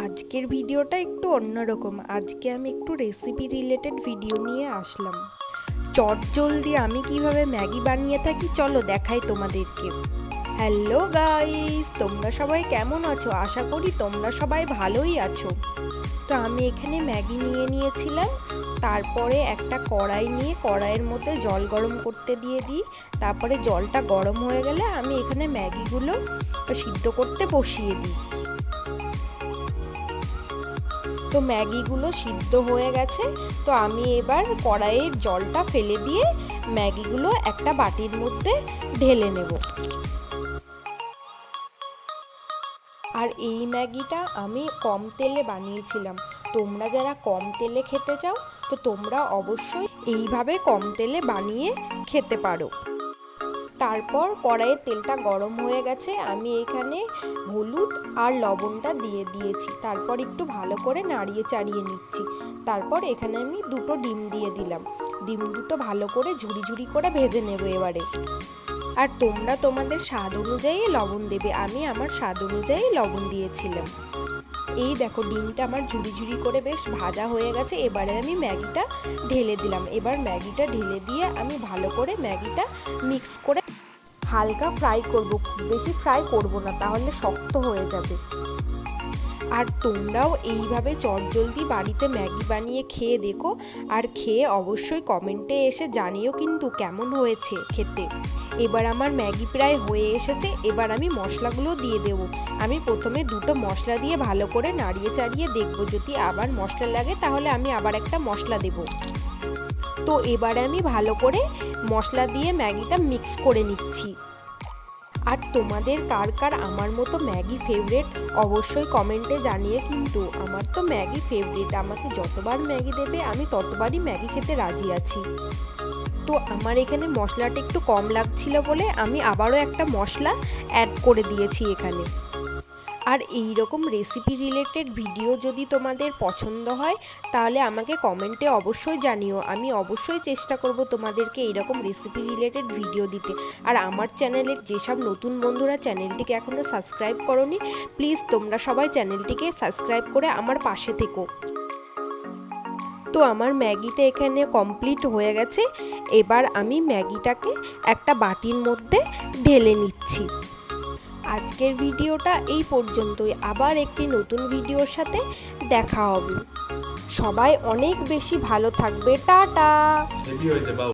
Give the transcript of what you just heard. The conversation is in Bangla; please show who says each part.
Speaker 1: আজকের ভিডিওটা একটু অন্যরকম। আজকে আমি একটু রেসিপি রিলেটেড ভিডিও নিয়ে আসলাম। চটজলদি আমি কিভাবে ম্যাগি বানিয়ে থাকি চলো দেখাই তোমাদেরকে। হ্যালো গাইস, তোমরা সবাই কেমন আছো? আশা করি তোমরা সবাই ভালোই আছো। তো আমি এখানে ম্যাগি নিয়ে নিয়েছিলাম। তারপরে একটা কড়াই নিয়ে কড়াইয়ের মধ্যে জল গরম করতে দিয়ে দিই। তারপরে জলটা গরম হয়ে গেলে আমি এখানে ম্যাগিগুলো সিদ্ধ করতে বসিয়ে দিই। তো ম্যাগিগুলো সিদ্ধ হয়ে গেছে। তো আমি এবার কড়াইয়ের জলটা ফেলে দিয়ে ম্যাগিগুলো একটা বাটির মধ্যে ঢেলে নেব। আর এই ম্যাগিটা আমি কম তেলে বানিয়েছিলাম। তোমরা যারা কম তেলে খেতে চাও তো তোমরা অবশ্যই এইভাবে কম তেলে বানিয়ে খেতে পারো। তারপর কড়াইয়ের তেলটা গরম হয়ে গেছে, আমি এখানে হলুদ আর লবণটা দিয়ে দিয়েছি। তারপর একটু ভালো করে নাড়িয়ে চাড়িয়ে নিচ্ছি। তারপর এখানে আমি দুটো ডিম দিয়ে দিলাম। ডিম দুটো ভালো করে ঝুরি ঝুরি করে ভেজে নেব এবারে। আর তোমরা তোমাদের স্বাদ অনুযায়ী লবণ দেবে। আমি আমার স্বাদ অনুযায়ী লবণ দিয়েছিলাম। এই দেখো ডিমটা আমার ঝুরি ঝুরি করে বেশ ভাজা হয়ে গেছে। এবারে আমি ম্যাগিটা ঢেলে দিলাম। এবার ম্যাগিটা ঢেলে দিয়ে আমি ভালো করে ম্যাগিটা মিক্স করে হালকা ফ্রাই করব, খুব বেশি ফ্রাই করব না, তাহলে শক্ত হয়ে যাবে। আর তোমরাও এইভাবে চটজলদি বাড়িতে ম্যাগি বানিয়ে খেয়ে দেখো। আর খেয়ে অবশ্যই কমেন্টে এসে জানিও কিন্তু কেমন হয়েছে খেতে। এবার আমার ম্যাগি প্রায় হয়ে এসেছে। এবার আমি মশলাগুলো দিয়ে দেব। আমি প্রথমে দুটো মশলা দিয়ে ভালো করে নাড়িয়ে চাড়িয়ে দেখব, যদি আবার মশলা লাগে তাহলে আমি আবার একটা মশলা দেব। তো এবারে আমি ভালো করে মশলা দিয়ে ম্যাগিটা মিক্স করে নিচ্ছি। আর তোমাদের কার কার আমার মতো ম্যাগি ফেভারিট অবশ্যই কমেন্টে জানিয়ে কিন্তু। আমার তো ম্যাগি ফেভারিট, আমাকে যতবার ম্যাগি দেবে আমি ততবারই ম্যাগি খেতে রাজি আছি। তো আমার এখানে মশলাটা একটু কম লাগছিল বলে আমি আবারও একটা মশলা অ্যাড করে দিয়েছি এখানে। আর এই রকম রেসিপি রিলেটেড ভিডিও যদি তোমাদের পছন্দ হয় তাহলে আমাকে কমেন্টে অবশ্যই জানিও। আমি অবশ্যই চেষ্টা করব তোমাদেরকে এইরকম রেসিপি রিলেটেড ভিডিও দিতে। আর আমার চ্যানেলের যেসব নতুন বন্ধুরা চ্যানেলটিকে এখনও সাবস্ক্রাইব করোনি, প্লিজ তোমরা সবাই চ্যানেলটিকে সাবস্ক্রাইব করে আমার পাশে থেকো। তো আমার ম্যাগিটা এখানে কমপ্লিট হয়ে গেছে। এবার আমি ম্যাগিটাকে একটা বাটির মধ্যে ঢেলে নিচ্ছি। আজকের ভিডিওটা এই পর্যন্তই। আবার একটি নতুন ভিডিওর সাথে দেখা হবে। সবাই অনেক বেশি ভালো থাকবে। টাটা।